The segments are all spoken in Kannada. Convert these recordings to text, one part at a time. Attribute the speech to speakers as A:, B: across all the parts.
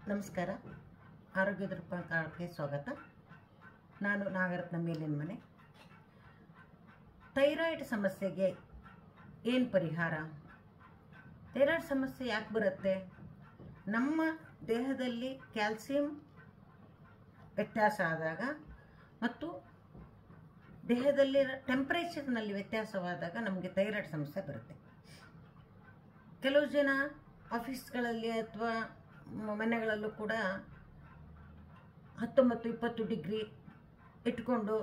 A: ನಮಸ್ಕಾರ. ಆರೋಗ್ಯದ ರೂಪಕ್ಕೆ ಸ್ವಾಗತ. ನಾನು ನಾಗರತ್ನ ಮೇಲಿನ ಮನೆ. ಥೈರಾಯ್ಡ್ ಸಮಸ್ಯೆಗೆ ಏನು ಪರಿಹಾರ? ಥೈರಾಯ್ಡ್ ಸಮಸ್ಯೆ ಯಾಕೆ ಬರುತ್ತೆ? ನಮ್ಮ ದೇಹದಲ್ಲಿ ಕ್ಯಾಲ್ಸಿಯಂ ವ್ಯತ್ಯಾಸ ಆದಾಗ ಮತ್ತು ದೇಹದಲ್ಲಿ ಟೆಂಪರೇಚರ್ನಲ್ಲಿ ವ್ಯತ್ಯಾಸವಾದಾಗ ನಮಗೆ ಥೈರಾಯ್ಡ್ ಸಮಸ್ಯೆ ಬರುತ್ತೆ. ಕೆಲವು ಜನ ಆಫೀಸ್ಗಳಲ್ಲಿ ಅಥವಾ ಮನೆಗಳಲ್ಲೂ ಕೂಡ 19-20 ಡಿಗ್ರಿ ಇಟ್ಕೊಂಡು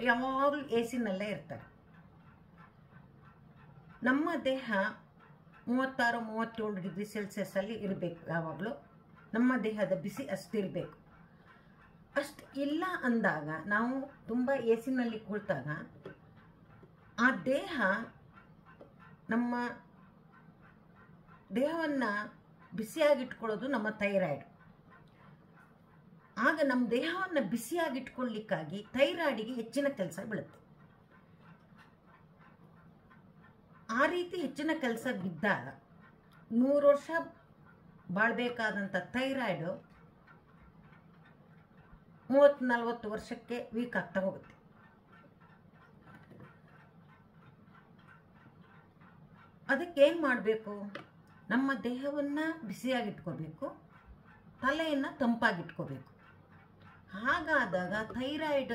A: ಯಾವಾಗಲೂ ಎ ಸಿನಲ್ಲೇ ಇರ್ತಾರೆ. ನಮ್ಮ ದೇಹ 36-37 ಡಿಗ್ರಿ ಸೆಲ್ಸಿಯಸ್ಸಲ್ಲಿ ಇರಬೇಕು. ಯಾವಾಗಲೂ ನಮ್ಮ ದೇಹದ ಬಿಸಿ ಅಷ್ಟಿರಬೇಕು. ಅಷ್ಟು ಇಲ್ಲ ಅಂದಾಗ ನಾವು ತುಂಬ ಎ ಸಿನಲ್ಲಿ ಕುಳಿತಾಗ ಆ ದೇಹ ನಮ್ಮ ದೇಹವನ್ನು ಬಿಸಿಯಾಗಿಟ್ಕೊಳ್ಳೋದು ನಮ್ಮ ಥೈರಾಯ್ಡ್. ಆಗ ನಮ್ಮ ದೇಹವನ್ನು ಬಿಸಿಯಾಗಿಟ್ಕೊಳ್ಳಿಕ್ಕಾಗಿ ಥೈರಾಯ್ಡಿಗೆ ಹೆಚ್ಚಿನ ಕೆಲಸ ಬೀಳುತ್ತೆ. ಆ ರೀತಿ ಹೆಚ್ಚಿನ ಕೆಲಸ ಬಿದ್ದಾಗ 100 ವರ್ಷ ಬಾಳಬೇಕಾದಂಥ ಥೈರಾಯ್ಡು 30-40 ವರ್ಷಕ್ಕೆ ವೀಕ್ ಆಗ್ತಾ ಹೋಗುತ್ತೆ. ಅದಕ್ಕೆ ಏನು ಮಾಡಬೇಕು? ನಮ್ಮ ದೇಹವನ್ನು ಬಿಸಿಯಾಗಿಟ್ಕೋಬೇಕು, ತಲೆಯನ್ನು ತಂಪಾಗಿಟ್ಕೋಬೇಕು. ಹಾಗಾದಾಗ ಥೈರಾಯ್ಡ್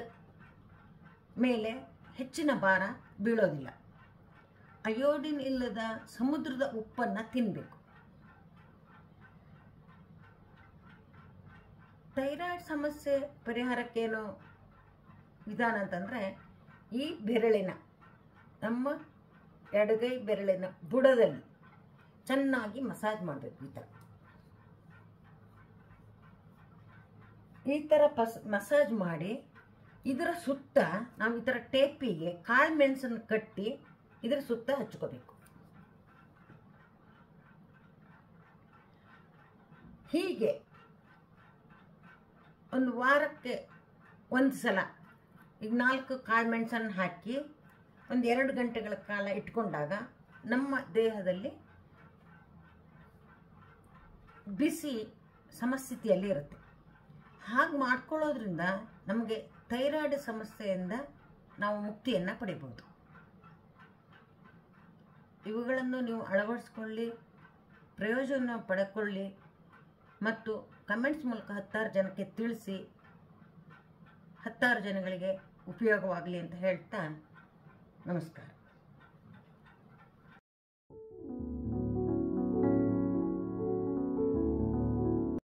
A: ಮೇಲೆ ಹೆಚ್ಚಿನ ಭಾರ ಬೀಳೋದಿಲ್ಲ. ಅಯೋಡಿನ್ ಇಲ್ಲದ ಸಮುದ್ರದ ಉಪ್ಪನ್ನು ತಿನ್ನಬೇಕು. ಥೈರಾಯ್ಡ್ ಸಮಸ್ಯೆ ಪರಿಹಾರಕ್ಕೇನು ವಿಧಾನ ಅಂತಂದರೆ, ಈ ಬೆರಳಿನ ನಮ್ಮ ಎಡಗೈ ಬೆರಳಿನ ಬುಡದಲ್ಲಿ ಚೆನ್ನಾಗಿ ಮಸಾಜ್ ಮಾಡಬೇಕು. ಈ ಥರ ಮಸಾಜ್ ಮಾಡಿ ಇದರ ಸುತ್ತ ನಾವು ಈ ಥರ ಟೇಪಿಗೆ ಕಾಳು ಮೆಣಸನ್ನು ಕಟ್ಟಿ ಇದರ ಸುತ್ತ ಹಚ್ಕೋಬೇಕು. ಹೀಗೆ ಒಂದು ವಾರಕ್ಕೆ ಒಂದು ಸಲ ಈಗ 4 ಕಾಳು ಮೆಣಸನ್ನು ಹಾಕಿ ಒಂದು 2 ಗಂಟೆಗಳ ಕಾಲ ಇಟ್ಕೊಂಡಾಗ ನಮ್ಮ ದೇಹದಲ್ಲಿ ಬಿಸಿ ಸಮಸ್ಥಿತಿಯಲ್ಲಿ ಇರುತ್ತೆ. ಹಾಗೆ ಮಾಡ್ಕೊಳ್ಳೋದ್ರಿಂದ ನಮಗೆ ಥೈರಾಯ್ಡ್ ಸಮಸ್ಯೆಯಿಂದ ನಾವು ಮುಕ್ತಿಯನ್ನು ಪಡಿಬೋದು. ಇವುಗಳನ್ನು ನೀವು ಅಳವಡಿಸ್ಕೊಳ್ಳಿ, ಪ್ರಯೋಜನ ಪಡ್ಕೊಳ್ಳಿ ಮತ್ತು ಕಮೆಂಟ್ಸ್ ಮೂಲಕ 10 ಜನಕ್ಕೆ ತಿಳಿಸಿ, 10 ಜನಗಳಿಗೆ ಉಪಯೋಗವಾಗಲಿ ಅಂತ ಹೇಳ್ತಾ ನಮಸ್ಕಾರ.